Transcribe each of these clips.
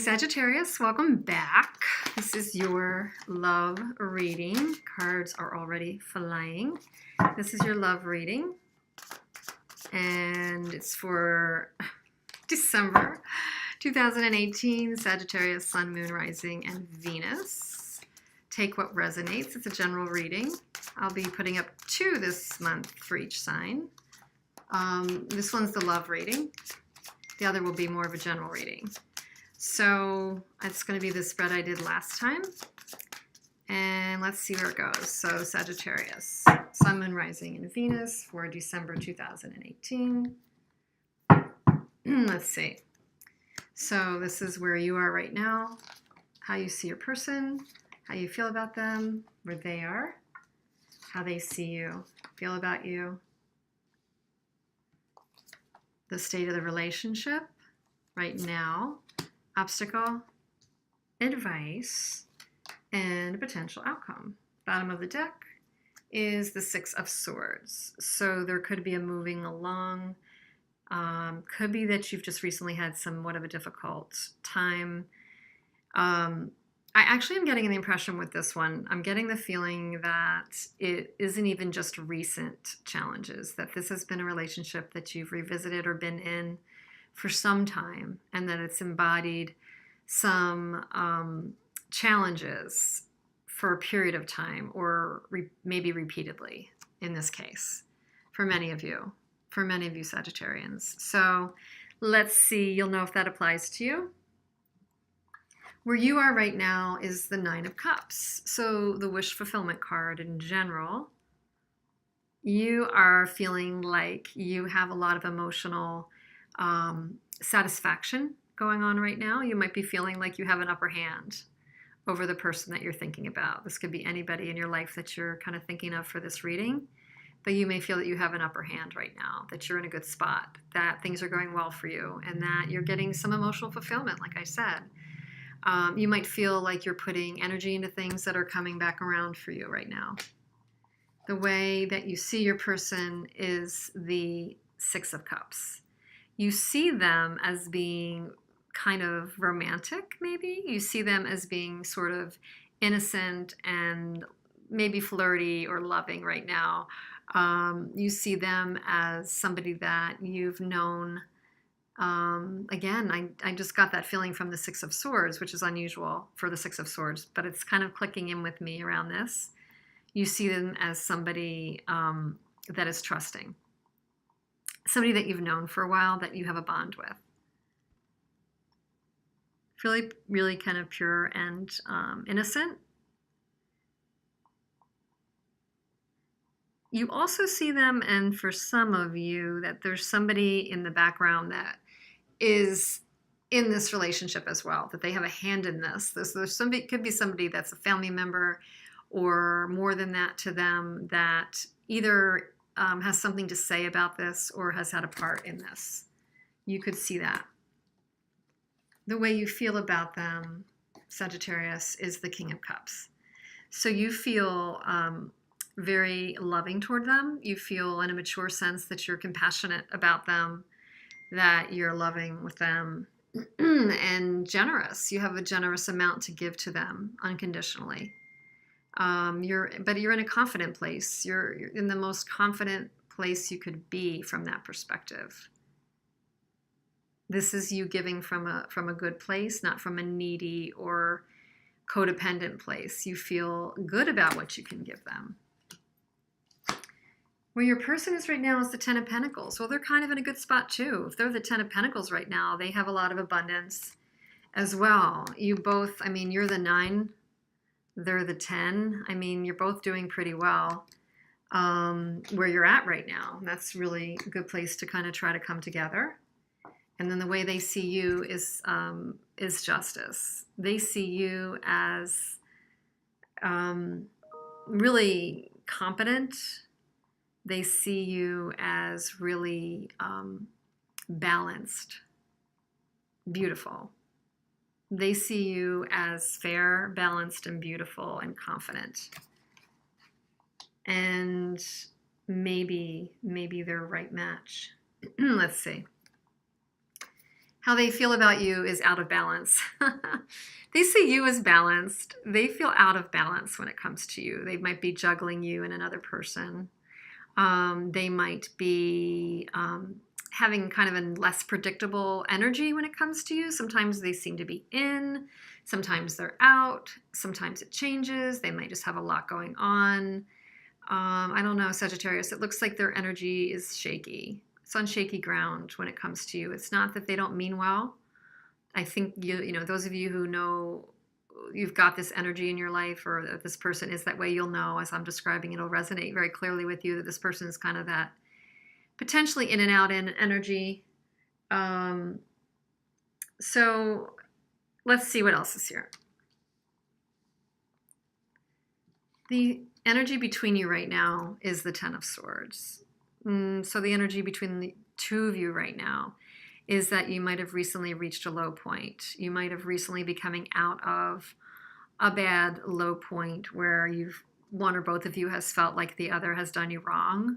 Sagittarius, welcome back. This is your love reading. Cards are already flying. This is your love reading, and it's for December 2018, Sagittarius, Sun, Moon, Rising, and Venus. Take what resonates. It's a general reading. I'll be putting up 2 this month for each sign. This one's the love reading. The other will be more of a general reading. So it's going to be the spread I did last time. And let's see where it goes. So Sagittarius, Sun, Moon, Rising, and Venus for December 2018. Let's see. So this is where you are right now, how you see your person, how you feel about them, where they are, how they see you, feel about you, the state of the relationship right now, obstacle, advice, and a potential outcome. Bottom of the deck is the 6 of Swords. So there could be a moving along. Could be that you've just recently had somewhat of a difficult time. I actually am getting the impression with this one, I'm getting the feeling that it isn't even just recent challenges, that this has been a relationship that you've revisited or been in for some time, and that it's embodied some challenges for a period of time, or maybe repeatedly in this case, for many of you Sagittarians. So let's see, you'll know if that applies to you. Where you are right now is the 9 of Cups. So the wish fulfillment card in general, you are feeling like you have a lot of emotional satisfaction going on right now. You might be feeling like you have an upper hand over the person that you're thinking about. This could be anybody in your life that you're kind of thinking of for this reading, but you may feel that you have an upper hand right now, that you're in a good spot, that things are going well for you, and that you're getting some emotional fulfillment, like I said. You might feel like you're putting energy into things that are coming back around for you right now. The way that you see your person is the 6 of Cups. You see them as being kind of romantic, maybe. You see them as being sort of innocent and maybe flirty or loving right now. You see them as somebody that you've known. Again, I just got that feeling from the 6 of Swords, which is unusual for the 6 of Swords, but it's kind of clicking in with me around this. You see them as somebody that is trusting. Somebody that you've known for a while, that you have a bond with. Really, really kind of pure and innocent. You also see them, and for some of you, that there's somebody in the background that is in this relationship as well, that they have a hand in this. There's somebody, could be somebody that's a family member, or more than that to them, that either has something to say about this or has had a part in this. You could see that. The way you feel about them, Sagittarius, is the King of Cups. So you feel very loving toward them. You feel in a mature sense that you're compassionate about them, that you're loving with them, and generous. You have a generous amount to give to them unconditionally. But you're in a confident place. You're in the most confident place you could be from that perspective. This is you giving from a good place, not from a needy or codependent place. You feel good about what you can give them. Where your person is right now is the 10 of Pentacles. Well, they're kind of in a good spot too. If they're the 10 of Pentacles right now, they have a lot of abundance as well. You both, I mean, you're the 9, they're the 10. I mean, you're both doing pretty well where you're at right now. That's really a good place to kind of try to come together. And then the way they see you is justice. They see you as really competent. They see you as really balanced, beautiful. They see you as fair, balanced, and beautiful, and confident. And maybe they're a right match. Let's see. How they feel about you is out of balance. They see you as balanced. They feel out of balance when it comes to you. They might be juggling you and another person. They might be having kind of a less predictable energy when it comes to you. Sometimes they seem to be in, sometimes they're out, sometimes it changes. They might just have a lot going on. I don't know, Sagittarius, it looks like their energy is shaky. It's on shaky ground when it comes to you. It's not that they don't mean well. I think, you know, those of you who know you've got this energy in your life, or that this person is that way, you'll know as I'm describing, it'll resonate very clearly with you that this person is kind of that potentially in and out in energy. So let's see what else is here. The energy between you right now is the Ten of Swords. So the energy between the two of you right now is that you might have recently reached a low point. You might have recently be coming out of a bad low point where one or both of you has felt like the other has done you wrong,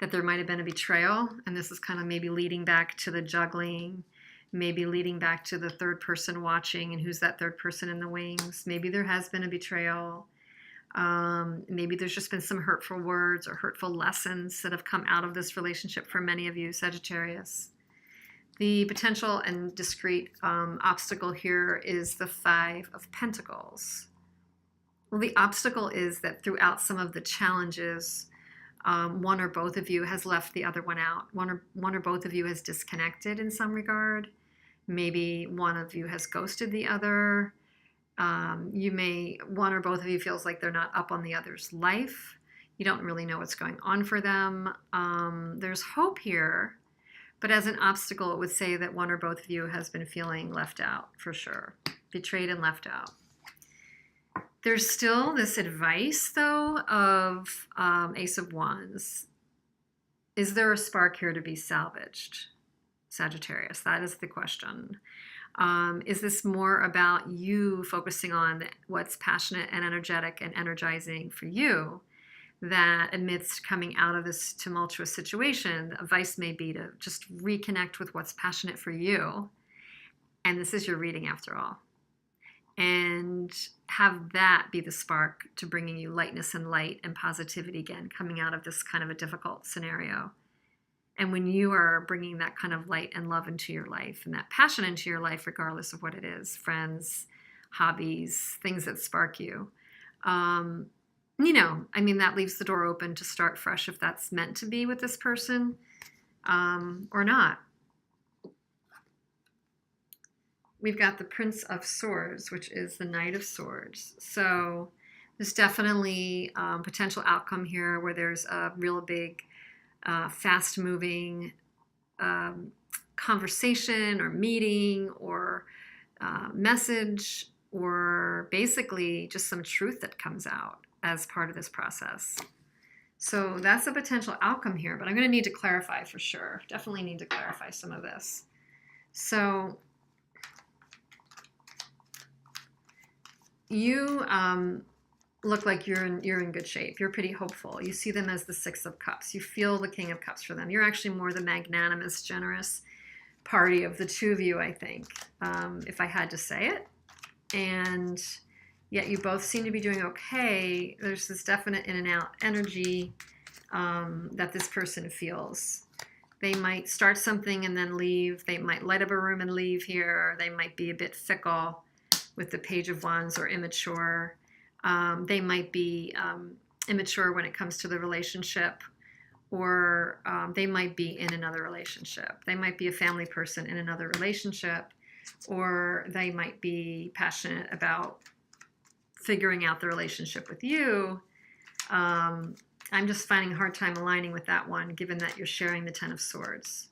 that there might have been a betrayal. And this is kind of maybe leading back to the juggling, maybe leading back to the third person watching and who's that third person in the wings. Maybe there has been a betrayal. Maybe there's just been some hurtful words or hurtful lessons that have come out of this relationship for many of you, Sagittarius. The potential and discrete obstacle here is the Five of Pentacles. Well, the obstacle is that throughout some of the challenges, one or both of you has left the other one out. One or both of you has disconnected in some regard. Maybe one of you has ghosted the other. One or both of you feels like they're not up on the other's life. You don't really know what's going on for them. There's hope here. But as an obstacle, it would say that one or both of you has been feeling left out, for sure. Betrayed and left out. There's still this advice, though, of Ace of Wands. Is there a spark here to be salvaged, Sagittarius? That is the question. Is this more about you focusing on what's passionate and energetic and energizing for you, that amidst coming out of this tumultuous situation, the advice may be to just reconnect with what's passionate for you. And this is your reading after all. And have that be the spark to bringing you lightness and light and positivity again, coming out of this kind of a difficult scenario. And when you are bringing that kind of light and love into your life and that passion into your life, regardless of what it is, friends, hobbies, things that spark you, that leaves the door open to start fresh if that's meant to be with this person or not. We've got the Prince of Swords, which is the Knight of Swords. So there's definitely potential outcome here where there's a real big, fast-moving conversation or meeting or message, or basically just some truth that comes out as part of this process. So that's a potential outcome here, but I'm going to need to clarify for sure. Definitely need to clarify some of this. So you look like you're in good shape. You're pretty hopeful. You see them as the Six of Cups. You feel the King of Cups for them. You're actually more the magnanimous, generous party of the two of you, I think, if I had to say it. And yet you both seem to be doing okay. There's this definite in and out energy that this person feels. They might start something and then leave. They might light up a room and leave here. They might be a bit fickle with the Page of Wands, or immature. They might be immature when it comes to the relationship, or they might be in another relationship. They might be a family person in another relationship, or they might be passionate about figuring out the relationship with you. I'm just finding a hard time aligning with that one, given that you're sharing the Ten of Swords.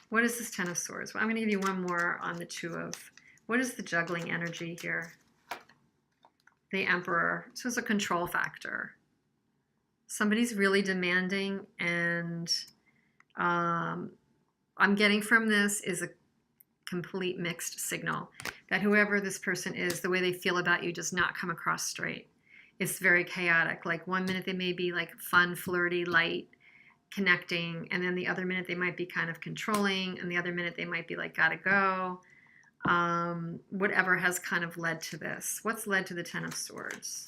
What is this Ten of Swords? Well, I'm going to give you one more on the Two of... What is the juggling energy here? The Emperor. So it's a control factor. Somebody's really demanding, and I'm getting from this is a complete mixed signal that whoever this person is, the way they feel about you does not come across straight. It's very chaotic. Like one minute they may be like fun, flirty, light, connecting, and then the other minute they might be kind of controlling, and the other minute they might be like, gotta go. Whatever has kind of led to this. What's led to the Ten of Swords?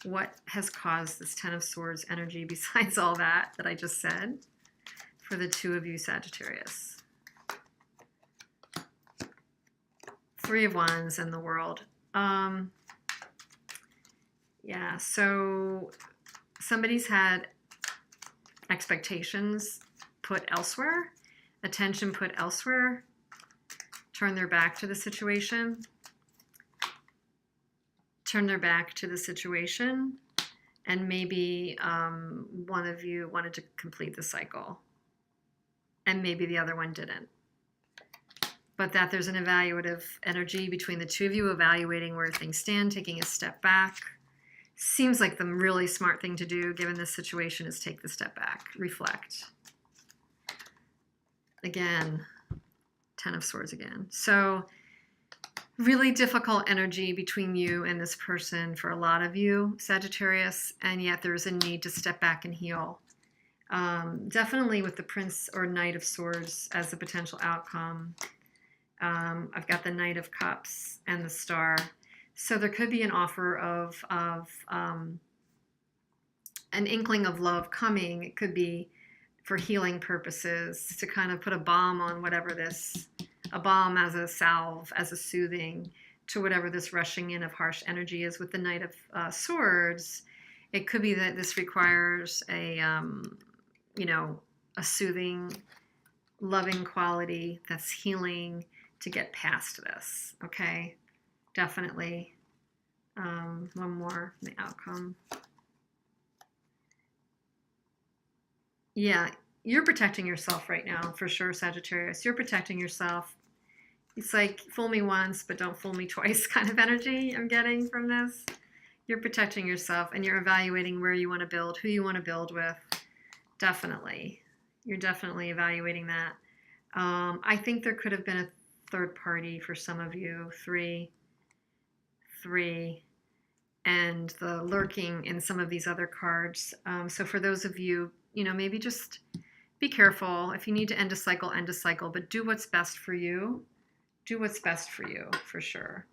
What has caused this Ten of Swords energy besides all that I just said for the two of you, Sagittarius? Three of Wands and the World. Yeah, so somebody's had expectations put elsewhere, attention put elsewhere, turn their back to the situation, and maybe one of you wanted to complete the cycle, and maybe the other one didn't. But that there's an evaluative energy between the two of you, evaluating where things stand, taking a step back. Seems like the really smart thing to do given this situation is take the step back, reflect. Again, Ten of Swords again. So really difficult energy between you and this person for a lot of you, Sagittarius, and yet there's a need to step back and heal. Definitely with the Prince or Knight of Swords as a potential outcome. I've got the Knight of Cups and the Star. So there could be an offer of an inkling of love coming. It could be for healing purposes, to kind of put a balm on whatever this, a balm as a salve, as a soothing to whatever this rushing in of harsh energy is with the Knight of Swords. It could be that this requires a, a soothing, loving quality that's healing to get past this, okay? Definitely. One more, the outcome. Yeah, you're protecting yourself right now, for sure, Sagittarius. You're protecting yourself. It's like, fool me once, but don't fool me twice kind of energy I'm getting from this. You're protecting yourself, and you're evaluating where you want to build, who you want to build with. Definitely. You're definitely evaluating that. I think there could have been a third party for some of you. Three, and the lurking in some of these other cards. So for those of you, maybe just be careful. If you need to end a cycle, but do what's best for you. Do what's best for you, for sure.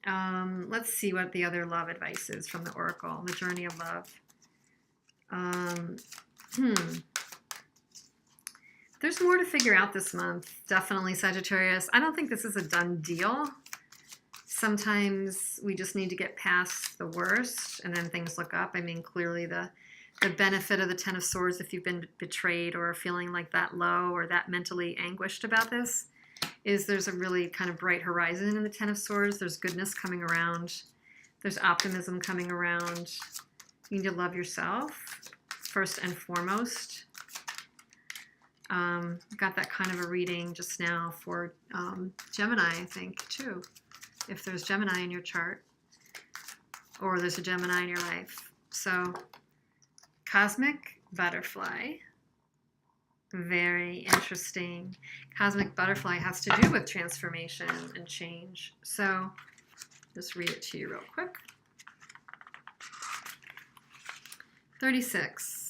Let's see what the other love advice is from the Oracle, the Journey of Love. There's more to figure out this month, definitely, Sagittarius. I don't think this is a done deal. Sometimes we just need to get past the worst and then things look up. I mean, clearly the benefit of the Ten of Swords, if you've been betrayed or feeling like that low or that mentally anguished about this, is there's a really kind of bright horizon in the Ten of Swords. There's goodness coming around. There's optimism coming around. You need to love yourself first and foremost. Got that kind of a reading just now for Gemini, I think, too. If there's Gemini in your chart, or there's a Gemini in your life. So, Cosmic Butterfly. Very interesting. Cosmic Butterfly has to do with transformation and change. So, just read it to you real quick. 36.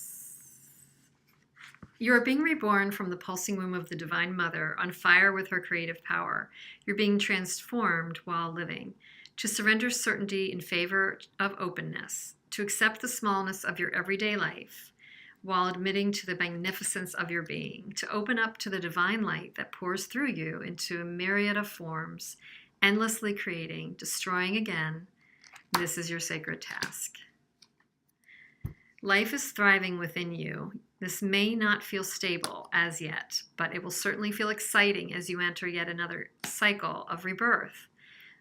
You are being reborn from the pulsing womb of the Divine Mother, on fire with her creative power. You're being transformed while living, to surrender certainty in favor of openness, to accept the smallness of your everyday life, while admitting to the magnificence of your being, to open up to the divine light that pours through you into a myriad of forms, endlessly creating, destroying again. This is your sacred task. Life is thriving within you. This may not feel stable as yet, but it will certainly feel exciting as you enter yet another cycle of rebirth.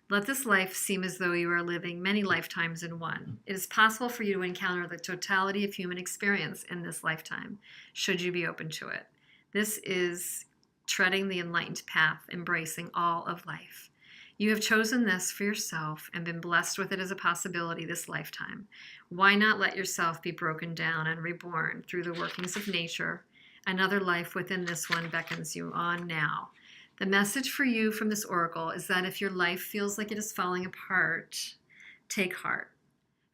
Let this life seem as though you are living many lifetimes in one. It is possible for you to encounter the totality of human experience in this lifetime, should you be open to it. This is treading the enlightened path, embracing all of life. You have chosen this for yourself and been blessed with it as a possibility this lifetime. Why not let yourself be broken down and reborn through the workings of nature? Another life within this one beckons you on now. The message for you from this oracle is that if your life feels like it is falling apart, take heart.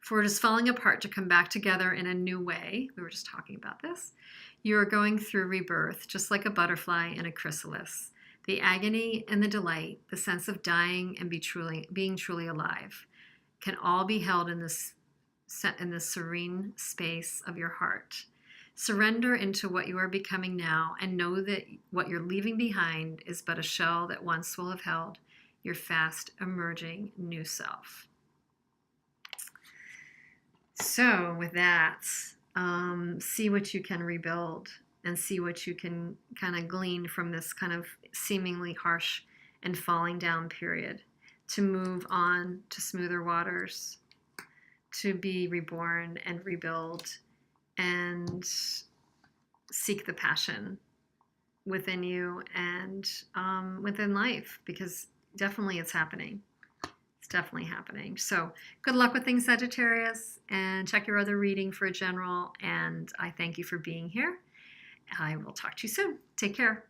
For it is falling apart to come back together in a new way. We were just talking about this. You are going through rebirth, just like a butterfly in a chrysalis. The agony and the delight, the sense of dying and being truly alive, can all be held in this serene space of your heart. Surrender into what you are becoming now, and know that what you're leaving behind is but a shell that once will have held your fast emerging new self. So with that, see what you can rebuild and see what you can kind of glean from this kind of seemingly harsh and falling down period to move on to smoother waters, to be reborn and rebuild and seek the passion within you and within life, because definitely it's happening. It's definitely happening. So good luck with things, Sagittarius, and check your other reading for a general. And I thank you for being here. I will talk to you soon. Take care.